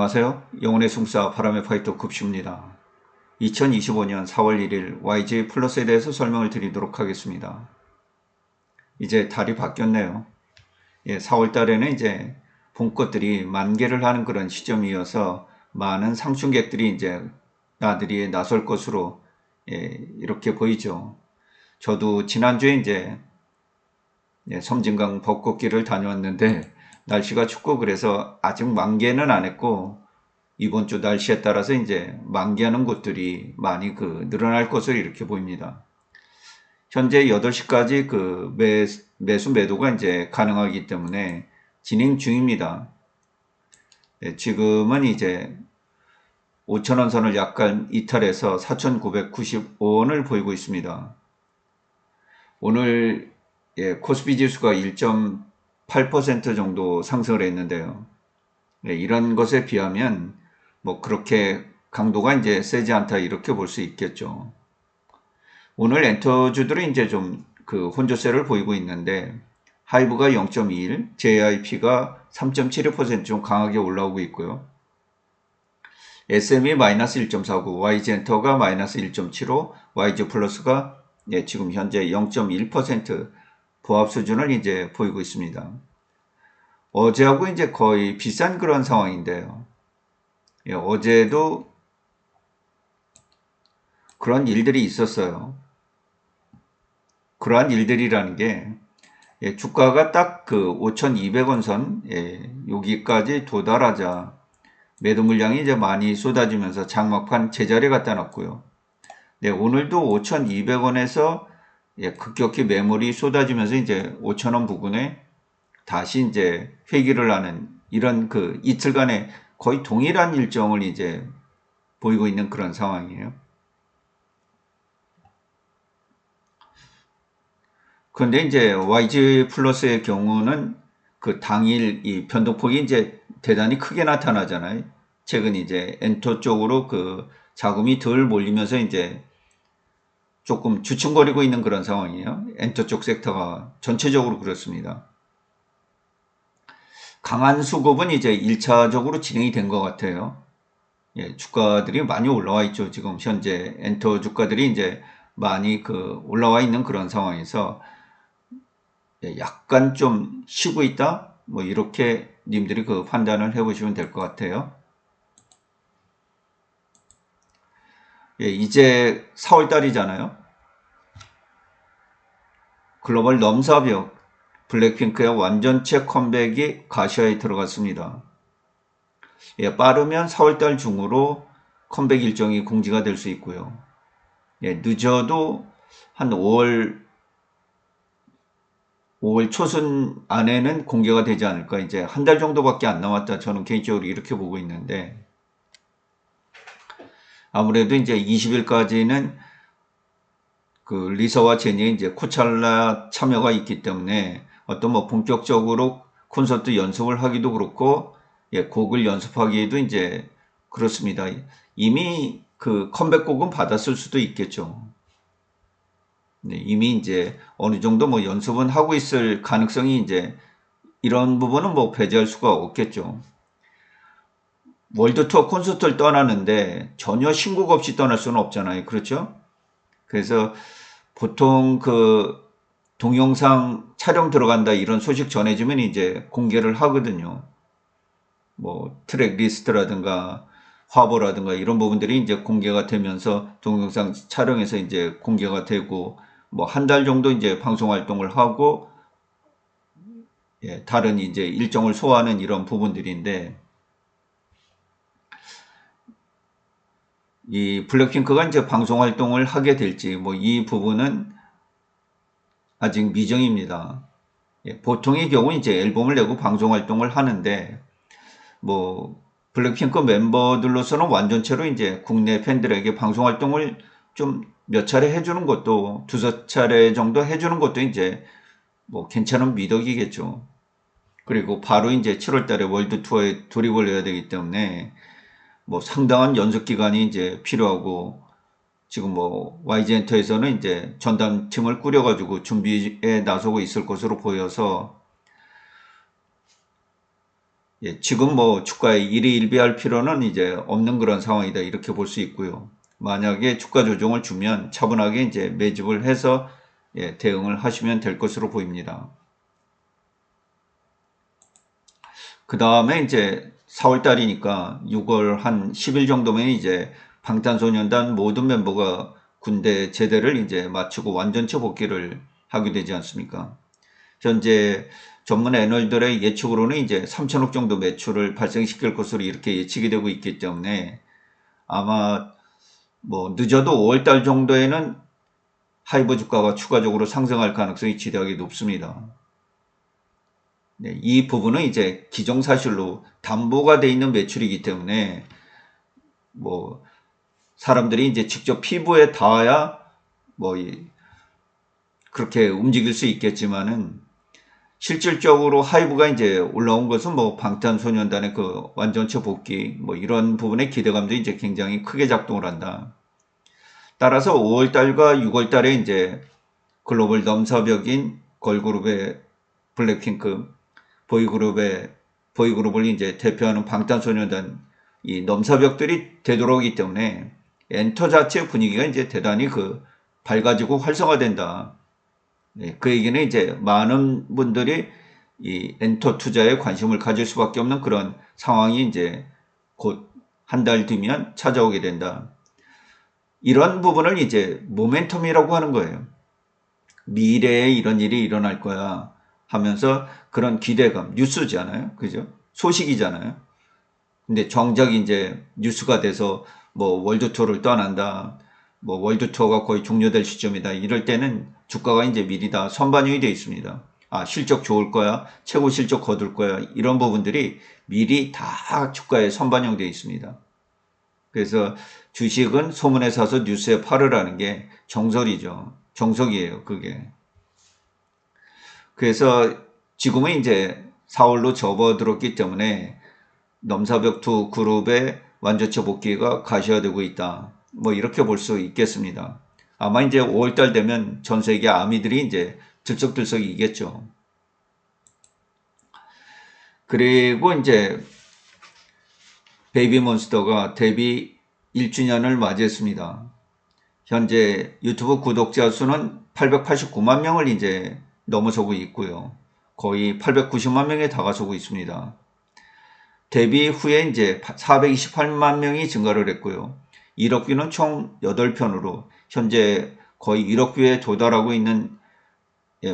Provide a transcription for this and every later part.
안녕하세요. 영혼의 승사 바람의 파이터 급슈입니다. 2025년 4월 1일 YG 플러스에 대해서 설명을 드리도록 하겠습니다. 이제 달이 바뀌었네요. 4월 달에는 이제 봄 것들이 만개를 하는 그런 시점이어서 많은 상춘객들이 이제 나들이에 나설 것으로 이렇게 보이죠. 저도 지난주에 이제 섬진강 벚꽃길을 다녀왔는데 날씨가 춥고 그래서 아직 만개는 안 했고 이번 주 날씨에 따라서 이제 만개하는 곳들이 많이 늘어날 것으로 이렇게 보입니다. 현재 8시까지 매수 매도가 이제 가능하기 때문에 진행 중입니다. 지금은 이제 5,000원 선을 약간 이탈해서 4,995원을 보이고 있습니다. 오늘 코스피 지수가 1.8% 정도 상승을 했는데요. 이런 것에 비하면 뭐 그렇게 강도가 이제 세지 않다 이렇게 볼 수 있겠죠. 오늘 엔터주들은 이제 좀 혼조세를 보이고 있는데 하이브가 0.21, JIP가 3.72% 좀 강하게 올라오고 있고요. SM이 마이너스 1.49, YG엔터가 마이너스 1.75, YG 플러스가 지금 현재 0.1% 보합 수준을 이제 보이고 있습니다. 어제하고 이제 거의 비싼 그런 상황인데요. 어제도 그런 일들이 있었어요. 그러한 일들이라는 게 주가가 딱 5,200원 선 여기까지 도달하자 매도 물량이 이제 많이 쏟아지면서 장막판 제자리에 갖다 놨고요. 오늘도 5,200원에서 급격히 매물이 쏟아지면서 이제 5,000원 부근에 다시 이제 회귀를 하는 이런 이틀간의 거의 동일한 일정을 이제 보이고 있는 그런 상황이에요. 그런데 이제 YG 플러스의 경우는 당일 이 변동폭이 이제 대단히 크게 나타나잖아요. 최근 이제 엔터 쪽으로 자금이 덜 몰리면서 이제 조금 주춤거리고 있는 그런 상황이에요. 엔터 쪽 섹터가 전체적으로 그렇습니다. 강한 수급은 이제 1차적으로 진행이 된 것 같아요. 주가들이 많이 올라와 있죠. 지금 현재 엔터 주가들이 이제 많이 올라와 있는 그런 상황에서 약간 좀 쉬고 있다? 뭐 이렇게 님들이 판단을 해보시면 될 것 같아요. 이제 4월 달이잖아요. 글로벌 넘사벽 블랙핑크의 완전체 컴백이 가시화에 들어갔습니다. 빠르면 4월달 중으로 컴백 일정이 공지가 될 수 있고요. 늦어도 한 5월 초순 안에는 공개가 되지 않을까. 이제 한 달 정도밖에 안 남았다. 저는 개인적으로 이렇게 보고 있는데 아무래도 이제 20일까지는 리서와 제니의 이제 코첼라 참여가 있기 때문에 어떤 뭐 본격적으로 콘서트 연습을 하기도 그렇고 곡을 연습하기에도 이제 그렇습니다. 이미 컴백곡은 받았을 수도 있겠죠. 이미 이제 어느 정도 뭐 연습은 하고 있을 가능성이 이제 이런 부분은 뭐 배제할 수가 없겠죠. 월드 투어 콘서트를 떠나는데 전혀 신곡 없이 떠날 수는 없잖아요. 그렇죠? 그래서 보통 동영상 촬영 들어간다 이런 소식 전해지면 이제 공개를 하거든요. 뭐 트랙 리스트라든가 화보라든가 이런 부분들이 이제 공개가 되면서 동영상 촬영해서 이제 공개가 되고 뭐 한 달 정도 이제 방송 활동을 하고 다른 이제 일정을 소화하는 이런 부분들인데 이 블랙핑크가 이제 방송 활동을 하게 될지 뭐 이 부분은 아직 미정입니다. 보통의 경우 이제 앨범을 내고 방송 활동을 하는데 뭐 블랙핑크 멤버들로서는 완전체로 이제 국내 팬들에게 방송 활동을 좀 몇 차례 해주는 것도 두세 차례 정도 해주는 것도 이제 뭐 괜찮은 미덕이겠죠. 그리고 바로 이제 7월 달에 월드 투어에 돌입을 해야 되기 때문에 뭐 상당한 연습 기간이 이제 필요하고 지금 뭐 YG엔터에서는 이제 전담팀을 꾸려가지고 준비에 나서고 있을 것으로 보여서 예, 지금 뭐 주가에 일희일비할 필요는 이제 없는 그런 상황이다 이렇게 볼 수 있고요. 만약에 주가 조정을 주면 차분하게 이제 매집을 해서 예, 대응을 하시면 될 것으로 보입니다. 그 다음에 이제 4월 달이니까 6월 한 10일 정도면 이제 방탄소년단 모든 멤버가 군대 제대를 이제 마치고 완전체 복귀를 하게 되지 않습니까? 현재 전문 애널들의 예측으로는 이제 3천억 정도 매출을 발생시킬 것으로 이렇게 예측이 되고 있기 때문에 아마 뭐 늦어도 5월 달 정도에는 하이브 주가가 추가적으로 상승할 가능성이 지대하게 높습니다. 네, 이 부분은 이제 기정사실로 담보가 돼 있는 매출이기 때문에 뭐 사람들이 이제 직접 피부에 닿아야 뭐 그렇게 움직일 수 있겠지만은 실질적으로 하이브가 이제 올라온 것은 뭐 방탄소년단의 그 완전체 복귀 뭐 이런 부분의 기대감도 이제 굉장히 크게 작동을 한다. 따라서 5월 달과 6월 달에 이제 글로벌 넘사벽인 걸그룹의 블랙핑크 보이그룹을 이제 대표하는 방탄소년단 이 넘사벽들이 되돌아오기 때문에 엔터 자체 분위기가 이제 대단히 그 밝아지고 활성화된다. 네, 그 얘기는 이제 많은 분들이 이 엔터 투자에 관심을 가질 수밖에 없는 그런 상황이 이제 곧 한 달 뒤면 찾아오게 된다. 이런 부분을 이제 모멘텀이라고 하는 거예요. 미래에 이런 일이 일어날 거야 하면서 그런 기대감, 뉴스잖아요. 그죠? 소식이잖아요. 근데 정작 이제 뉴스가 돼서 뭐 월드 투어를 떠난다. 뭐 월드 투어가 거의 종료될 시점이다. 이럴 때는 주가가 이제 미리 다 선반영이 되어 있습니다. 아, 실적 좋을 거야. 최고 실적 거둘 거야. 이런 부분들이 미리 다 주가에 선반영되어 있습니다. 그래서 주식은 소문에 사서 뉴스에 팔으라는 게 정설이죠. 정석이에요, 그게. 그래서 지금은 이제 4월로 접어들었기 때문에 넘사벽2 그룹의 완전체 복귀가 가시화되고 있다. 뭐 이렇게 볼 수 있겠습니다. 아마 이제 5월달 되면 전 세계 아미들이 이제 들썩들썩 이겠죠. 그리고 이제 베이비몬스터가 데뷔 1주년을 맞이했습니다. 현재 유튜브 구독자 수는 889만 명을 이제 넘어서고 있고요. 거의 890만 명에 다가서고 있습니다. 데뷔 후에 이제 428만 명이 증가를 했고요. 1억 뷰는 총 8편으로 현재 거의 1억 뷰에 도달하고 있는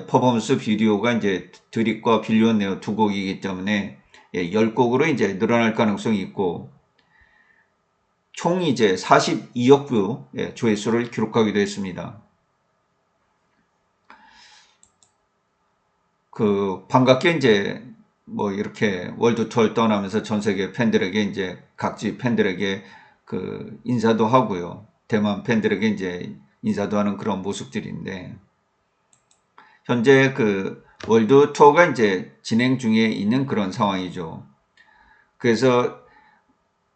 퍼포먼스 비디오가 이제 드립과 빌리언 네어 두 곡이기 때문에 10곡으로 이제 늘어날 가능성이 있고 총 이제 42억 뷰 조회수를 기록하기도 했습니다. 그 반갑게 이제 뭐 이렇게 월드 투어를 떠나면서 전 세계 팬들에게 이제 각지 팬들에게 그 인사도 하고요. 대만 팬들에게 이제 인사도 하는 그런 모습들인데 현재 그 월드 투어가 이제 진행 중에 있는 그런 상황이죠. 그래서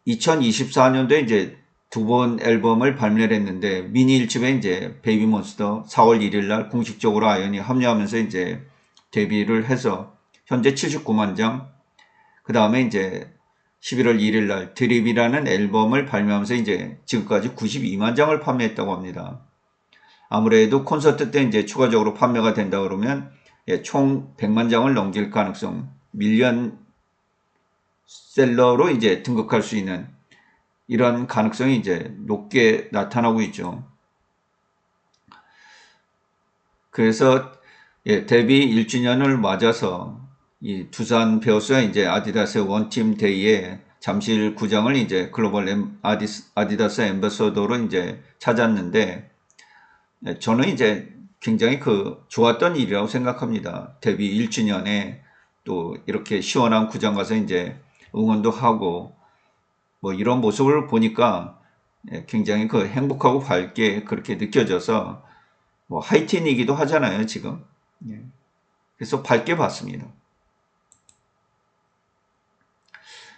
2024년도에 이제 두 번 앨범을 발매를 했는데 미니 1집에 이제 베이비몬스터 4월 1일 날 공식적으로 아이언이 합류하면서 이제 데뷔를 해서 현재 79만 장, 그 다음에 이제 11월 1일 날 드립이라는 앨범을 발매하면서 이제 지금까지 92만 장을 판매했다고 합니다. 아무래도 콘서트 때 이제 추가적으로 판매가 된다 그러면 총 100만 장을 넘길 가능성, 밀리언 셀러로 이제 등극할 수 있는 이런 가능성이 이제 높게 나타나고 있죠. 그래서 데뷔 1주년을 맞아서 이 두산 베어스와 이제 아디다스 원팀 데이에 잠실 구장을 이제 글로벌 아디다스 엠버서더로 이제 찾았는데 저는 이제 굉장히 그 좋았던 일이라고 생각합니다. 데뷔 1주년에 또 이렇게 시원한 구장 가서 이제 응원도 하고 뭐 이런 모습을 보니까 굉장히 그 행복하고 밝게 그렇게 느껴져서 뭐 하이틴이기도 하잖아요, 지금. 그래서 밝게 봤습니다.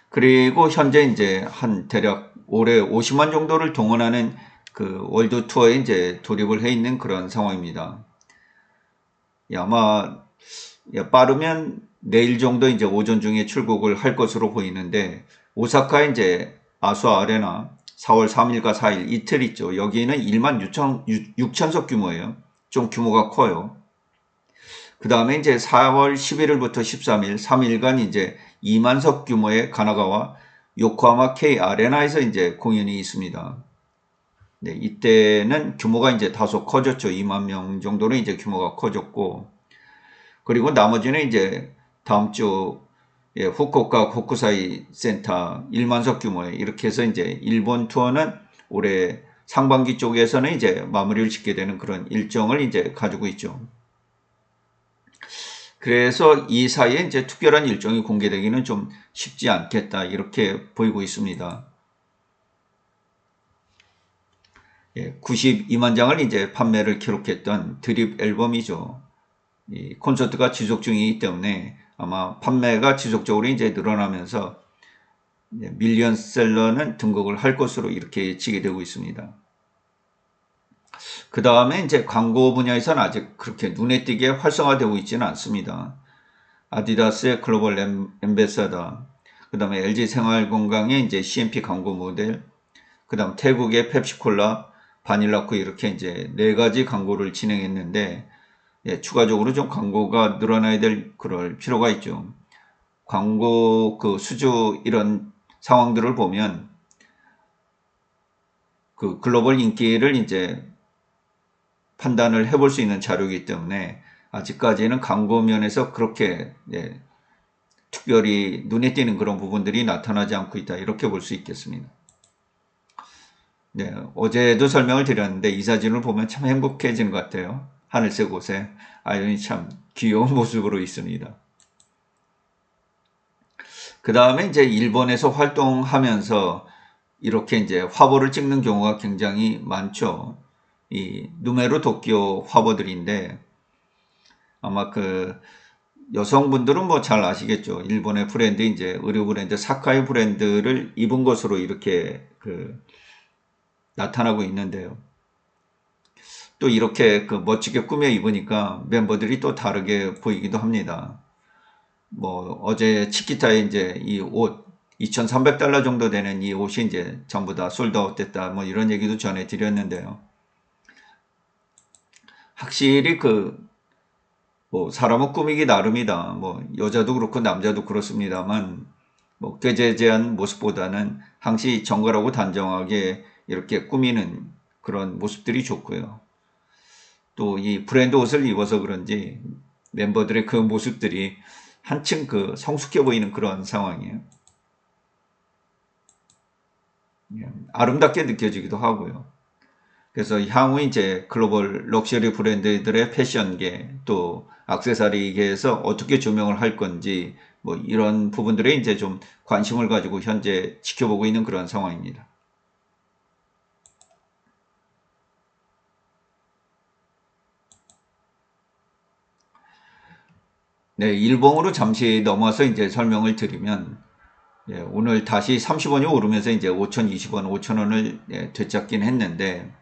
그리고 현재 이제 한 대략 올해 50만 정도를 동원하는 그 월드 투어에 이제 돌입을 해 있는 그런 상황입니다. 아마 빠르면 내일 정도 이제 오전 중에 출국을 할 것으로 보이는데, 오사카 이제 아수아 아레나 4월 3일과 4일 이틀 있죠. 여기는 1만 6천석 규모예요. 좀 규모가 커요. 그 다음에 이제 4월 11일부터 13일, 3일간 이제 2만석 규모의 가나가와 요코하마 K 아레나에서 이제 공연이 있습니다. 네, 이때는 규모가 이제 다소 커졌죠. 2만 명 정도는 이제 규모가 커졌고, 그리고 나머지는 이제 다음 주 후쿠오카 호쿠사이 센터 1만석 규모에 이렇게 해서 이제 일본 투어는 올해 상반기 쪽에서는 이제 마무리를 짓게 되는 그런 일정을 이제 가지고 있죠. 그래서 이 사이에 이제 특별한 일정이 공개되기는 좀 쉽지 않겠다 이렇게 보이고 있습니다. 92만 장을 이제 판매를 기록했던 드립 앨범이죠. 이 콘서트가 지속 중이기 때문에 아마 판매가 지속적으로 이제 늘어나면서 밀리언셀러는 등극을 할 것으로 이렇게 예측이 되고 있습니다. 그 다음에 이제 광고 분야에서는 아직 그렇게 눈에 띄게 활성화되고 있지는 않습니다. 아디다스의 글로벌 엠베서더, 그 다음에 LG 생활건강의 이제 CMP 광고 모델, 그 다음 태국의 펩시콜라, 바닐라코 이렇게 이제 4가지 광고를 진행했는데, 추가적으로 좀 광고가 늘어나야 될 그럴 필요가 있죠. 광고 그 수주 이런 상황들을 보면 그 글로벌 인기를 이제 판단을 해볼 수 있는 자료이기 때문에 아직까지는 광고 면에서 그렇게 특별히 눈에 띄는 그런 부분들이 나타나지 않고 있다 이렇게 볼 수 있겠습니다. 네, 어제도 설명을 드렸는데 이 사진을 보면 참 행복해지는 것 같아요. 하늘색 옷에 아이언이 참 귀여운 모습으로 있습니다. 그 다음에 이제 일본에서 활동하면서 이렇게 이제 화보를 찍는 경우가 굉장히 많죠. 이 누메로 도쿄 화보들인데 아마 그 여성분들은 뭐 잘 아시겠죠. 일본의 브랜드 이제 의류 브랜드 사카이 브랜드를 입은 것으로 이렇게 그 나타나고 있는데요. 또 이렇게 그 멋지게 꾸며 입으니까 멤버들이 또 다르게 보이기도 합니다. 뭐 어제 치키타의 이제 이 옷 2,300달러 정도 되는 이 옷이 이제 전부 다 솔드아웃 됐다 뭐 이런 얘기도 전해 드렸는데요. 확실히 뭐 사람은 꾸미기 나름이다. 뭐 여자도 그렇고 남자도 그렇습니다만 뭐 꾀재재한 모습보다는 항시 정갈하고 단정하게 이렇게 꾸미는 그런 모습들이 좋고요. 또 이 브랜드 옷을 입어서 그런지 멤버들의 그 모습들이 한층 그 성숙해 보이는 그런 상황이에요. 아름답게 느껴지기도 하고요. 그래서 향후 이제 글로벌 럭셔리 브랜드들의 패션계 또 액세서리계에서 어떻게 조명을 할 건지 뭐 이런 부분들에 이제 좀 관심을 가지고 현재 지켜보고 있는 그런 상황입니다. 네, 일봉으로 잠시 넘어서 이제 설명을 드리면 오늘 다시 30원이 오르면서 이제 5,020원, 5,000원을 되찾긴 했는데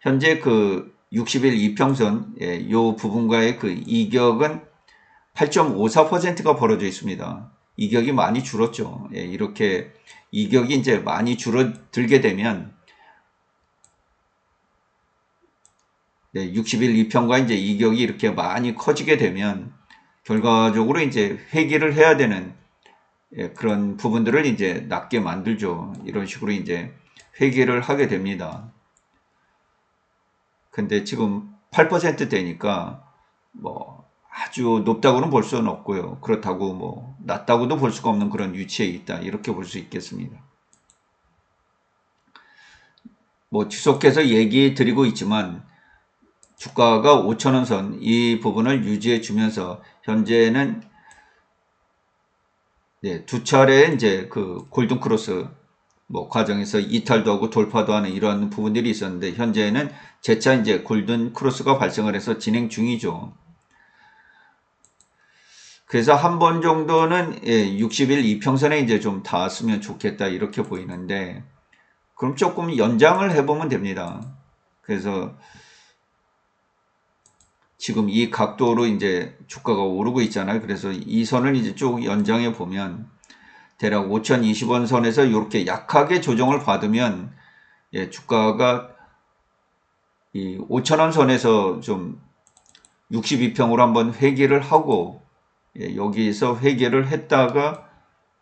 현재 그 60일 이평선 요 부분과의 그 이격은 8.54%가 벌어져 있습니다. 이격이 많이 줄었죠. 이렇게 이격이 이제 많이 줄어들게 되면 60일 이평과 이제 이격이 이렇게 많이 커지게 되면 결과적으로 이제 회귀를 해야 되는 그런 부분들을 이제 낮게 만들죠. 이런 식으로 이제 회귀를 하게 됩니다. 근데 지금 8%대니까 뭐 아주 높다고는 볼 수는 없고요. 그렇다고 뭐 낮다고도 볼 수가 없는 그런 위치에 있다. 이렇게 볼 수 있겠습니다. 뭐 지속해서 얘기 드리고 있지만 주가가 5,000원 선 이 부분을 유지해 주면서 현재는 두 차례 이제 그 골든 크로스 뭐 과정에서 이탈도 하고 돌파도 하는 이런 부분들이 있었는데 현재는 재차 이제 골든 크로스가 발생을 해서 진행 중이죠. 그래서 한 번 정도는 60일 이평선에 이제 좀 닿았으면 좋겠다 이렇게 보이는데 그럼 조금 연장을 해보면 됩니다. 그래서 지금 이 각도로 이제 주가가 오르고 있잖아요. 그래서 이 선을 이제 쭉 연장해 보면 대략 5,020원 선에서 이렇게 약하게 조정을 받으면 예, 주가가 이 5,000원 선에서 좀 62평으로 한번 회귀를 하고 예, 여기서 회귀를 했다가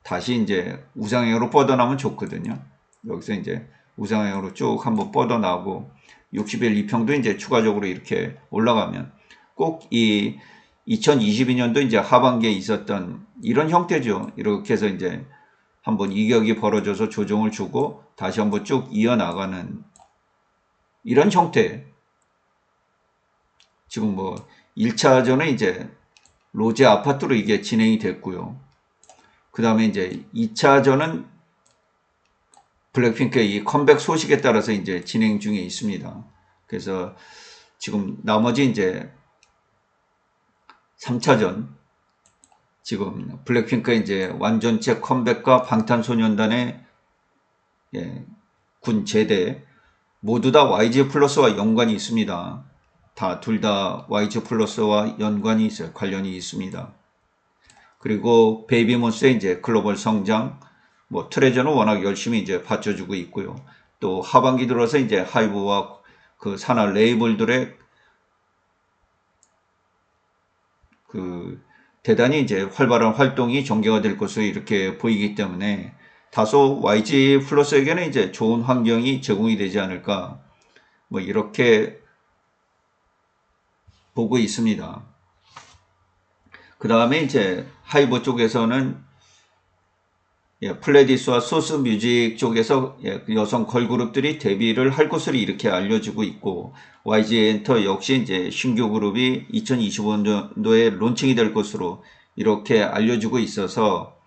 다시 이제 우상향으로 뻗어나면 좋거든요. 여기서 이제 우상향으로 쭉 한번 뻗어나고 60일 2평도 이제 추가적으로 이렇게 올라가면 꼭 이 2022년도 이제 하반기에 있었던 이런 형태죠. 이렇게 해서 이제 한번 이격이 벌어져서 조정을 주고 다시 한번 쭉 이어나가는 이런 형태. 지금 뭐 1차전은 이제 로제 아파트로 이게 진행이 됐고요. 그 다음에 이제 2차전은 블랙핑크의 이 컴백 소식에 따라서 이제 진행 중에 있습니다. 그래서 지금 나머지 이제 3차전 지금 블랙핑크의 이제 완전체 컴백과 방탄소년단의 예, 군 제대 모두 다 YG 플러스와 연관이 있습니다. 둘 다 YG 플러스와 연관이 있어요. 관련이 있습니다. 그리고 베이비몬스의 이제 글로벌 성장, 뭐 트레저는 워낙 열심히 이제 받쳐주고 있고요. 또 하반기 들어서 이제 하이브와 그 산하 레이블들의 그 대단히 이제 활발한 활동이 전개가 될 것으로 이렇게 보이기 때문에 다소 YG 플러스에게는 이제 좋은 환경이 제공이 되지 않을까 뭐 이렇게 보고 있습니다. 그 다음에 이제 하이브 쪽에서는 예, 플레디스와 소스 뮤직 쪽에서 예, 여성 걸그룹들이 데뷔를 할 것으로 이렇게 알려지고 있고 YG 엔터 역시 이제 신규 그룹이 2025년도에 론칭이 될 것으로 이렇게 알려지고 있어서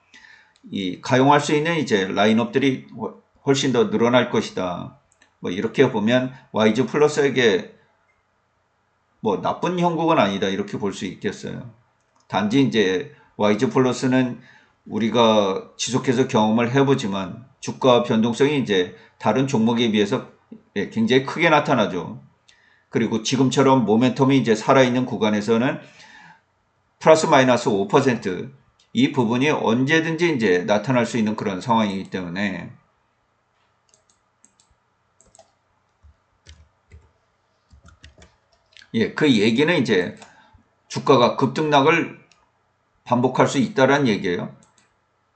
이 가용할 수 있는 이제 라인업들이 훨씬 더 늘어날 것이다. 뭐 이렇게 보면 YG 플러스에게 뭐 나쁜 형국은 아니다 이렇게 볼 수 있겠어요. 단지 이제 YG 플러스는 우리가 지속해서 경험을 해보지만 주가 변동성이 이제 다른 종목에 비해서 굉장히 크게 나타나죠. 그리고 지금처럼 모멘텀이 이제 살아있는 구간에서는 플러스 마이너스 5%이 부분이 언제든지 이제 나타날 수 있는 그런 상황이기 때문에 예, 그 얘기는 이제 주가가 급등락을 반복할 수 있다는 얘기예요.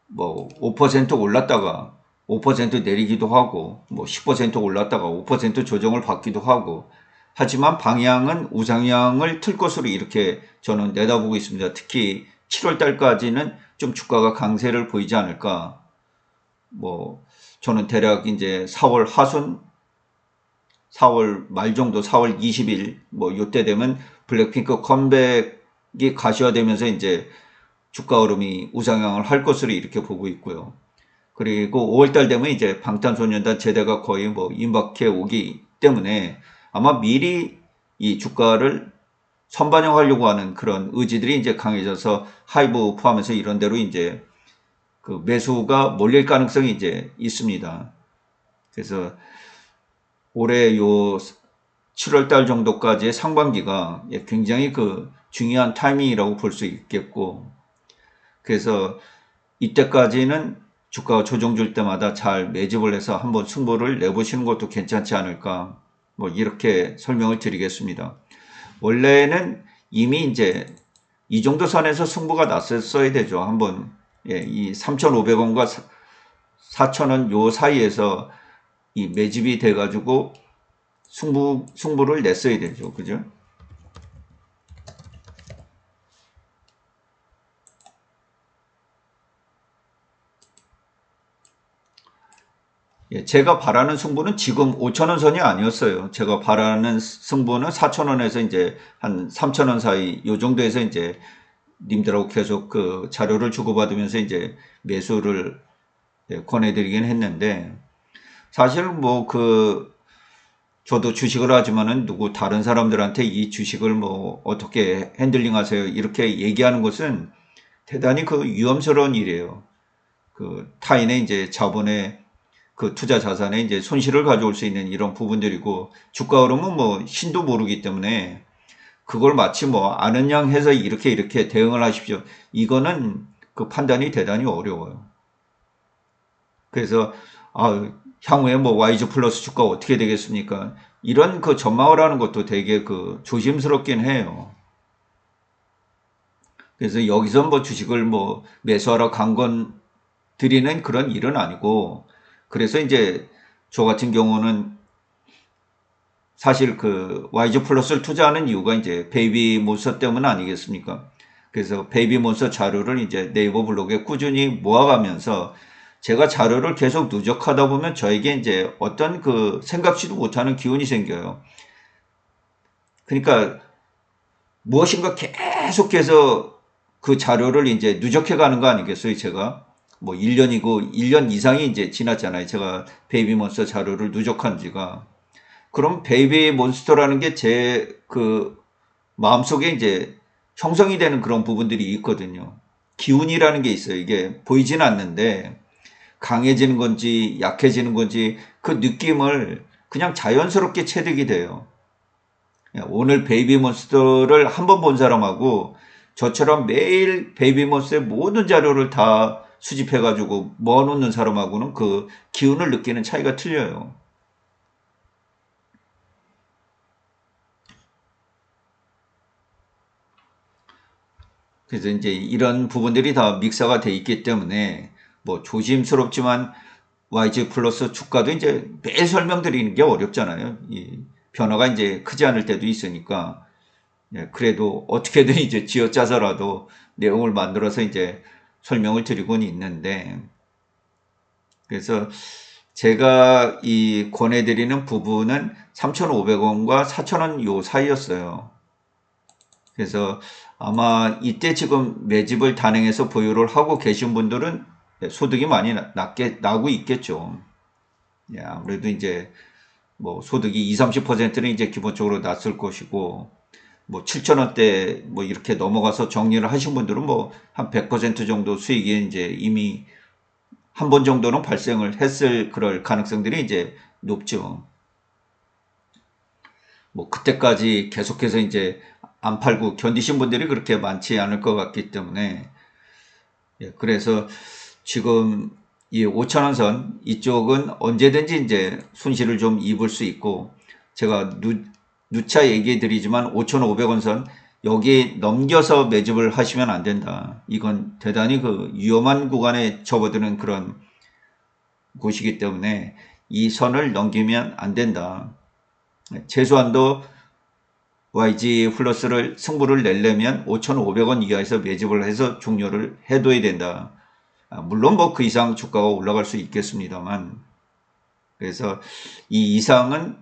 뭐 5% 올랐다가 5% 내리기도 하고 뭐 10% 올랐다가 5% 조정을 받기도 하고 하지만 방향은 우상향을 틀 것으로 이렇게 저는 내다보고 있습니다. 특히 7월 달까지는 좀 주가가 강세를 보이지 않을까. 뭐 저는 대략 이제 4월 하순 4월 말 정도 4월 20일 뭐 요때 되면 블랙핑크 컴백이 가시화되면서 이제 주가 흐름이 우상향을 할 것으로 이렇게 보고 있고요. 그리고 5월달 되면 이제 방탄소년단 제대가 거의 뭐 임박해 오기 때문에 아마 미리 이 주가를 선반영하려고 하는 그런 의지들이 이제 강해져서 하이브 포함해서 이런 데로 이제 그 매수가 몰릴 가능성이 이제 있습니다. 그래서 올해 요 7월달 정도까지의 상반기가 굉장히 그 중요한 타이밍이라고 볼 수 있겠고 그래서 이때까지는 주가가 조정 줄 때마다 잘 매집을 해서 한번 승부를 내보시는 것도 괜찮지 않을까 뭐 이렇게 설명을 드리겠습니다. 원래는 이미 이제 이 정도 선에서 승부가 났었어야 되죠. 한번 예, 이 3,500원과 4,000원 요 사이에서 이 매집이 돼가지고 승부를 냈어야 되죠. 그죠? 예, 제가 바라는 승부는 지금 5,000원 선이 아니었어요. 제가 바라는 승부는 4,000원에서 이제 한 3,000원 사이 요 정도에서 이제 님들하고 계속 그 자료를 주고받으면서 이제 매수를 권해드리긴 했는데 사실 뭐 그 저도 주식을 하지만은 누구 다른 사람들한테 이 주식을 뭐 어떻게 핸들링 하세요 이렇게 얘기하는 것은 대단히 그 위험스러운 일이에요. 그 타인의 이제 자본의 그 투자 자산에 이제 손실을 가져올 수 있는 이런 부분들이고 주가 흐름은 뭐 신도 모르기 때문에 그걸 마치 뭐 아는 양 해서 이렇게 대응을 하십시오. 이거는 그 판단이 대단히 어려워요. 그래서 향후에 뭐 YG 플러스 주가 어떻게 되겠습니까? 이런 그 전망을 하는 것도 되게 그 조심스럽긴 해요. 그래서 여기서 뭐 주식을 뭐 매수하러 강권 드리는 그런 일은 아니고, 그래서 이제 저 같은 경우는 사실 그 YG 플러스를 투자하는 이유가 이제 베이비 몬스터 때문 아니겠습니까? 그래서 베이비 몬스터 자료를 이제 네이버 블로그에 꾸준히 모아가면서 제가 자료를 계속 누적하다 보면 저에게 이제 어떤 그 생각지도 못하는 기운이 생겨요. 그러니까 무엇인가 계속해서 그 자료를 이제 누적해 가는 거 아니겠어요, 제가? 뭐 1년이고 1년 이상이 이제 지났잖아요. 제가 베이비 몬스터 자료를 누적한 지가. 그럼 베이비 몬스터라는 게 제 그 마음속에 이제 형성이 되는 그런 부분들이 있거든요. 기운이라는 게 있어요. 이게 보이진 않는데 강해지는 건지 약해지는 건지 그 느낌을 그냥 자연스럽게 체득이 돼요. 오늘 베이비 몬스터를 한 번 본 사람하고 저처럼 매일 베이비 몬스터의 모든 자료를 다 수집해가지고 모아놓는 사람하고는 그 기운을 느끼는 차이가 틀려요. 그래서 이제 이런 부분들이 다 믹서가 돼 있기 때문에 뭐 조심스럽지만 YG 플러스 주가도 이제 매일 설명드리는 게 어렵잖아요. 이 변화가 이제 크지 않을 때도 있으니까. 그래도 어떻게든 이제 쥐어짜서라도 내용을 만들어서 이제 설명을 드리고는 있는데, 그래서 제가 이 권해드리는 부분은 3,500원과 4,000원 요 사이였어요. 그래서 아마 이때 지금 매집을 단행해서 보유를 하고 계신 분들은 소득이 많이 나고 있겠죠. 아무래도 이제 뭐 소득이 20, 30%는 이제 기본적으로 났을 것이고, 뭐 7,000원대 뭐 이렇게 넘어가서 정리를 하신 분들은 뭐 한 100% 정도 수익이 이제 이미 한 번 정도는 발생을 했을 그럴 가능성들이 이제 높죠. 뭐 그때까지 계속해서 이제 안 팔고 견디신 분들이 그렇게 많지 않을 것 같기 때문에, 그래서 지금 이 5,000원 선 이쪽은 언제든지 이제 손실을 좀 입을 수 있고, 제가 누차 얘기해 드리지만 5,500원 선 여기 넘겨서 매집을 하시면 안 된다. 이건 대단히 그 위험한 구간에 접어드는 그런 곳이기 때문에 이 선을 넘기면 안 된다. 최소한도 YG 플러스를 승부를 내려면 5,500원 이하에서 매집을 해서 종료를 해둬야 된다. 물론 뭐 그 이상 주가가 올라갈 수 있겠습니다만, 그래서 이 이상은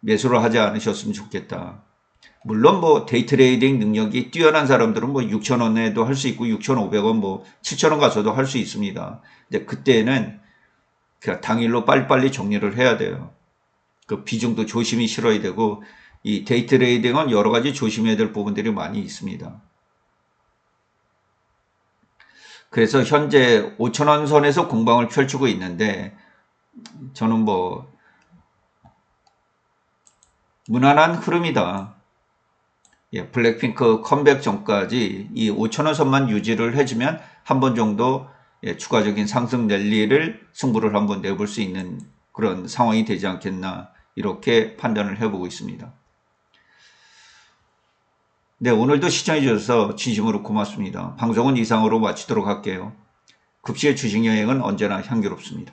매수를 하지 않으셨으면 좋겠다. 물론 뭐 데이트레이딩 능력이 뛰어난 사람들은 뭐 6,000원에도 할 수 있고 6,500원 뭐 7,000원 가서도 할 수 있습니다. 근데 그때는 그냥 당일로 빨리빨리 정리를 해야 돼요. 그 비중도 조심히 실어야 되고, 이 데이트레이딩은 여러 가지 조심해야 될 부분들이 많이 있습니다. 그래서 현재 5,000원 선에서 공방을 펼치고 있는데, 저는 뭐 무난한 흐름이다. 블랙핑크 컴백 전까지 이 5,000원 선만 유지를 해주면 한 번 정도 추가적인 상승 랠리를 승부를 한번 내볼 수 있는 그런 상황이 되지 않겠나, 이렇게 판단을 해보고 있습니다. 네, 오늘도 시청해 주셔서 진심으로 고맙습니다. 방송은 이상으로 마치도록 할게요. 급시의 주식 여행은 언제나 향기롭습니다.